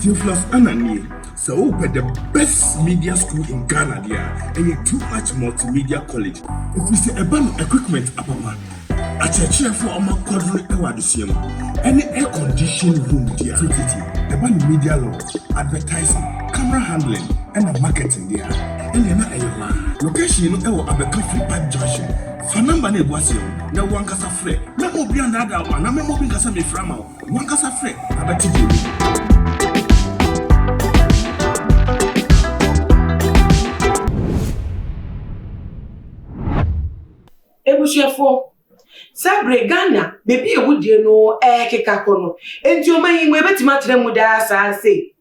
Theophilus Anani, so open the best media school in Ghana there, and a too much multimedia college. If we say about equipment, apapa, a church for our quadruple ewadisium, any air conditioned room there, about media law, advertising, camera handling, and marketing there, and then a location in our Abeka Flipper Junction. Fanamba ne boasio, na wankasa frɛ, na obi anada wa, na memo bi kasa me frama, wankasa frɛ, abati bi. Ebushefo Sabre Ghana bebi ewudie no keka kono enti omanyi mu ebetima tremu da asanse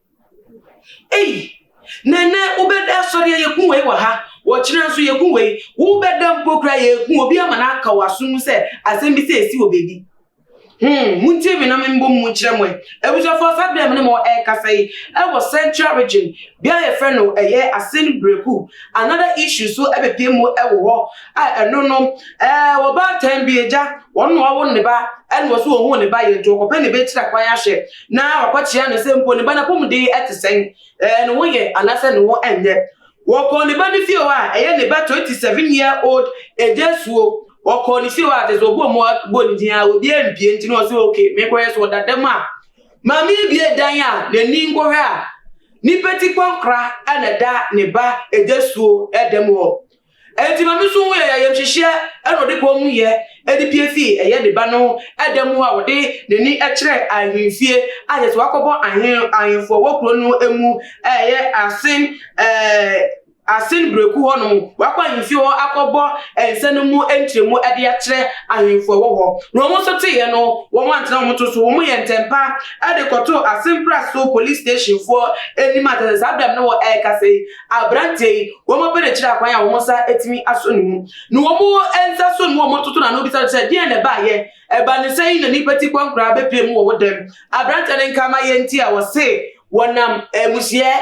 nene ubeda sori yekun we wa ha wo kire nso yekun we wo beda mpokra yekun obi amana aka wasum se asembi se esi obebi muntie me na membo mu kire mo Ebushefo Sabre me mo kasai e was Central Region bia ye friend no Asen Breku another issue so ebepie mu wo ho eno no wo ba tan bi eja wonu wo ne ba en wo so wo ne ba ye to ko pe ne be tira kwan ahwe na wakwachi na se mpo ne ba na pomde etesen no wo ye anase no wo enye wo ko ne ba ne fie wa ne ba 27-year-old ejesuo wo ko ne fie wa de zo bo mo bo ni dia obi empie ntino o se okay me ko yeso dadam a mami bie dan a ne ni ngwo hwe ni peti kwankra ana da ne ba ejesuo edem ho enti mami so wo ye yemhwehye eno de ko mu ye edi piefi ne ba no edem ho a wo de ne ni ekire ahwefie ayeso wakobo ahwefo wo kro no emu Asen Breku ho no wakwa ahwefie ho akobo ensanu mu entremu ede akire ahwefo wo ho no mo so te ye no wo mo antena mo to so wo mo ye ntempa ade koto Asen Praso police station for enimata sabdam no kase abrante wo mo be de kire akwan ya wo mo sa etimi aso ni mu no wo mo ensa so no mo toto na no bi sa se de ne ba ye eba ne sei na ni peti kwankra be pie mu wo dem abrante ne nkama ye nti a wo se wonam musie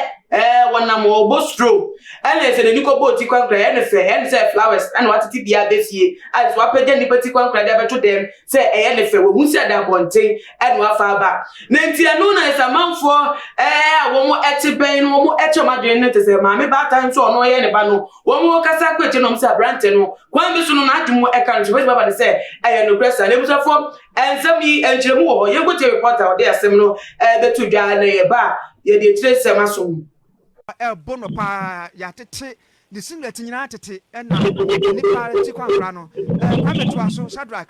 wonam obostro ene se ni ko boti kwankra ene se flowers ene watiti bia befie as wapede ni peti kwankra da beto dem se ene fe wo hunsi ada bonten ene wafa aba na nti anu na esamanfo wo mo etiben wo mo echomadwen ne tese ma me ba tan so no ye ne ba no wo mo kasa kwete no msa brante no kwan bi so no na adimo kan so baba de se no pressa ne busafo ensami enchiremu wo ye gote reporter o de asem no beto dwa na ye ba ye de tire sema so bono pa ya tete the singlet nyina tete na nipa ti kwankra no kwameto aso Shadrack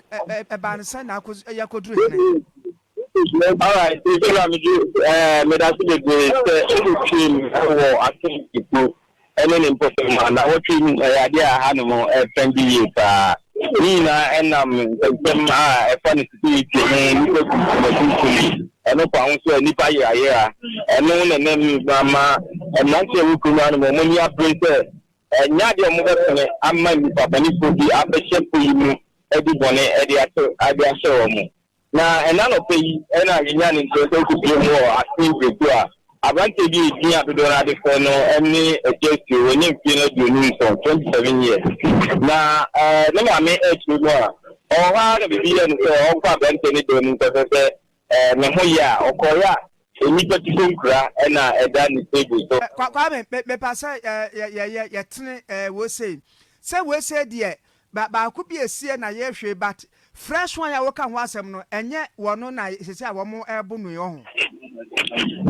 ban sen na yakodru ne. All right, me da se de team wo akin ipo ene ne important man na what team ya dia ha no mo friendly ye pa ni na enam tem funny security ni ko ko eno pa unso nipa ye ayera eno na nem mama enanche wukuma no mo ni appreciate nya de mo be amma nipa bani ko bi appreciate ko yimu edi bone edi aso mo na ena no pay ena nya ni so ko bi mo asin betu a abante bi din adodo na de fo no eni ejesi oni mfi na duoni so 27 years na na ma me etu no a o ha na bibi ya no so o kwa abante ni duoni so se me ho ya okoya enipa ti konkura na eda ni table so kwa me pasa ya tene we say de ba ku bi esie na ye hwe but fresh one ya wo ka ho asem no enye wono na sese a wo mo ebu no yo ho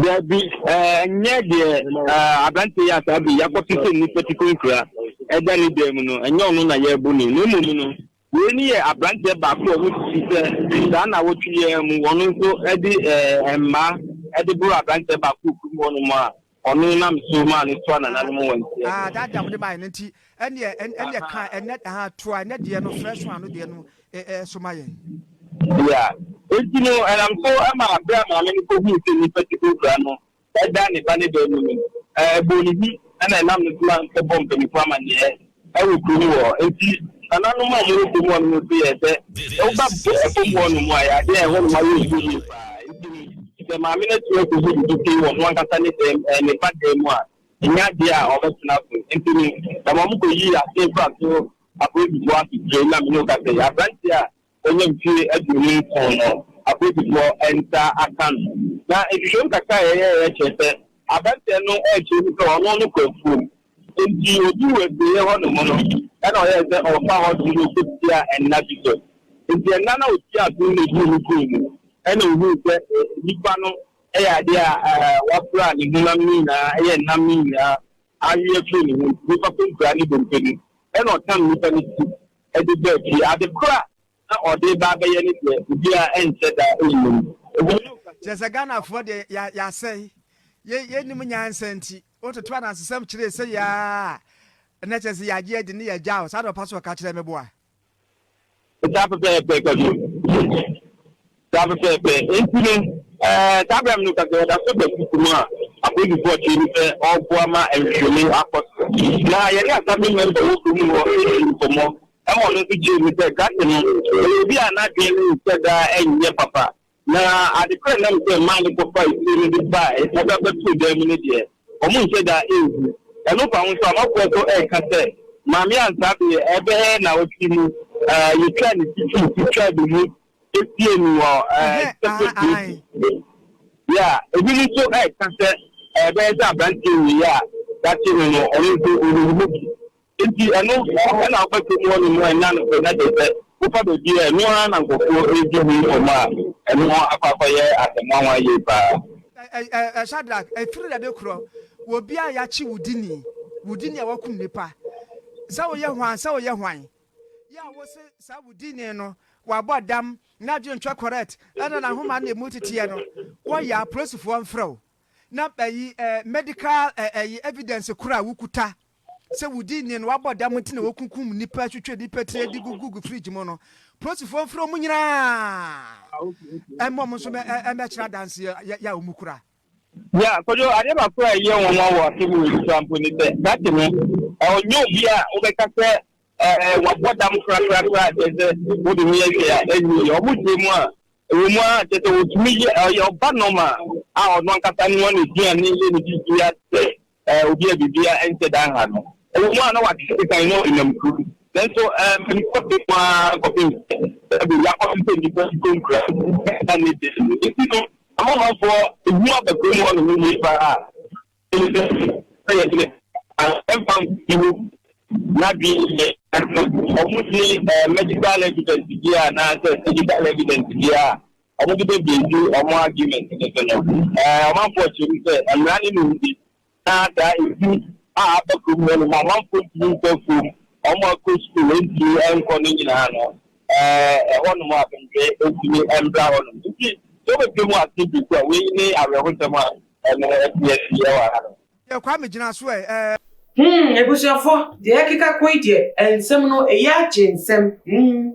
there be enye de abante ya sabi ya ko tise ni peti konkura eda ni dem no enye ono na ye ebu ni no mu no we ni abante ba ko wo tise da na wo tue mu wono so edi emma edi buru abante ba ko ku wono mo a ono na mso ma ni to na no mo wanti that jam de ba nti ene ka ene ha to ene de no fresh one no de no so ma yen yeah you know and I'm so am abra ma me ko hu se ni particular bra no eda ni ba ne do ni boni bi na nam no plan ko bomb ni kwa ma ne wo kru ni wo enti ana no ma mo ko mo no se ye se o ba ko mo no mo ya de ho no ma yo ni the ma me na to ko hu do ke wo no kasa ni ni pa de mo a nya dia o ba tuna ko enti ni da mo ko yi a se kwa so apo bi wa ki na me no ka se ya brantia onye mfi aduni kono akwetiko enter account na education kaka yɛ kyerɛ abante no ɛkyerɛ sɛ ɔno no kwafu nti obi wɔ bie hɔ no mu no ɛna ɔyɛ sɛ ɔfa hɔ so no kɔtia ɛnna bi so nti ɛnna na otia so no ebi no kɔn mu ɛna ohu sɛ nipa no ɛyɛ adeɛ a wafura ne ho nam nyinaa ɛyɛ nam nyinaa awie firi ne ho nipa ko nkura ne dompe no ɛna ɔtam nipa no ti ɛde bɛ akyi ade kora na ɔde ba bɛyɛ ne deɛ obi a ɛnhyɛ da ɛnyim kyerɛ Ghanafoɔ deɛ yɛasɛe yɛnim nyansa nti wototoa no asesɛm kyerɛ sɛ yɛa ɛnɛ kyerɛ sɛ yɛagye adi ne yɛgya wo saa de ɔpa so ɔka kyerɛ me boa saa pɛpɛɛpɛ kɔdo saa pɛpɛɛpɛ nti no saa bɛm no kakɛ ɔda so bɛfuku mu a apɔdifoɔ kyerɛ sɛ ɔboa ma nhwɛme akɔ so na yɛde asame member wɔ kurom hɔ nkɔmmɔ ɛma ɔno nso gyee mu sɛ gase no ɛyɛ obi a n'adwene no sɛ daa ɛnyɛ papa na adekora nam sɛ mmaa no kɔfa esire no de ba ɛbɛbɛto dan mu no deɛ ɔmo nhyɛ daa ɛnhu ɛno fa ho nso amafoɔ so ɛreka sɛ maame ansa deɛ ɛbɛyɛ na wɔtwi mu yɛtwa ne titwa bi mu esie no wɔ ya ebi nso ɛreka sɛ ɛbɛyɛ sɛ aberanteɛ wie a gase no no ɔno nso ɔno bi nti ɛno ɛna ɔbɛtɔ mu hɔ no mu ɛnya no fɛ na de sɛ wofa baabi a ɛno ara na nkɔfoɔ ɛredi ho nkɔmmɔ a ɛno akɔakɔyɛ asɛmmoa ayɛ paa Shadrach ɛfiri dade korɔ obi a yɛakye wo dini a wakum nipa sɛ woyɛ hwan yɛ a wo se saa wo dini no wabɔ dam na adwe ntwa correct ɛna na homa na emu titiɛ no wɔyɛ apolisifoɔ mfrɛw na medical evidence kora wukuta sɛ wo dini no wabɔ dam nti na wokunkum nipa twetwe nipa tire di gugu fridge mu no apolisifoɔ mfrɛw mu nyinaa ɛmmɔ mo nso ɛmɛkyerɛ danse ya wo mu kura ya kojo ade ba ko aye won wa tibu example ni sɛ that no onyo bi a wobɛka sɛ wabɔdam kra sɛ wode mu yɛ a ɛnyi ɔmo mu a ɛwɔ mu a kyɛ sɛ wotumi yɛ ɔba nɔma a ɔno ankasa ne wɔn edua ne yɛ ne bibia sɛ obi a bibia ɛnhyɛ dan ha no ɛwɔ mu a na wate kan no inam kuru nanso nkɔpi ma nkɔpi ɛbi yakɔ sɛ nipa konkura na ne de no amafo ehu abakuru mu ɔno ne pa a ɛyɛ de ɛfam iwu na bi ɔmo di medical evidence bi a na sɛ medical evidence bi a ɔmo de bɛ bi ɔmo argument ne so no amafo kyerɛ sɛ mmara ne no bi na da ehu a abakuru mu ɔno amafo ntumi nkɔ fom ɔmo akɔ school nti ɛnkɔ no nyinaa no ɛhɔ nom abɛnhwɛ ntumi ɛmbra hɔ nom nti so be mu ati bi kwa we ni awerɛhosɛm a ɛno ɛyɛ wɔ ha no yɛ kwa me gyina so ebusuafo de ekeka koi de ensem no ɛyɛ agye nsɛm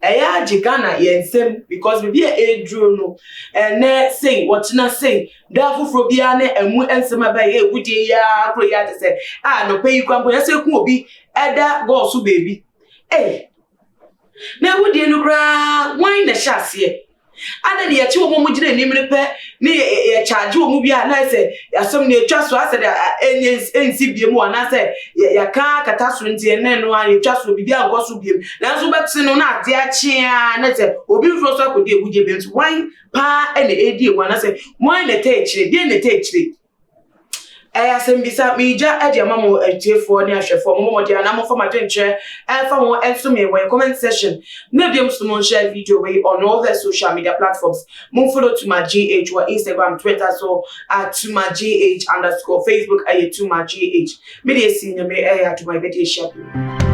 ɛyɛ agye Ghana yɛ nsɛm because bibi eduro no ɛnɛ sei wɔtena sei da foforo bia ne emu ensɛm aba yɛ egudie ya kro ya te sɛ no pɛ yi kwampo yɛ sɛ ku obi ɛda go so baby na egudie no kra wan na hyɛ aseɛ ana ne yachi wo mu gire ni mre pe ne ye charge wo mu bia na se asem ne atwa so ase da ensi biem wa na se ya ka kata so ntie ne no an atwa so bibia anko so biem na so beti no na ade achi a na se obi fro so akodi eguje biem so wan pa ene edi wa na se wan ne te chire die ne te chire asem bisa mija ade amamo atiefo ne ahwefo mo de anamo format nche fa mo enso me we comment section na biem so mo share video we on all the social media platforms mo follow to my GH or Instagram Twitter so at @tumagh_Facebook @tumagh me dey see me to my video share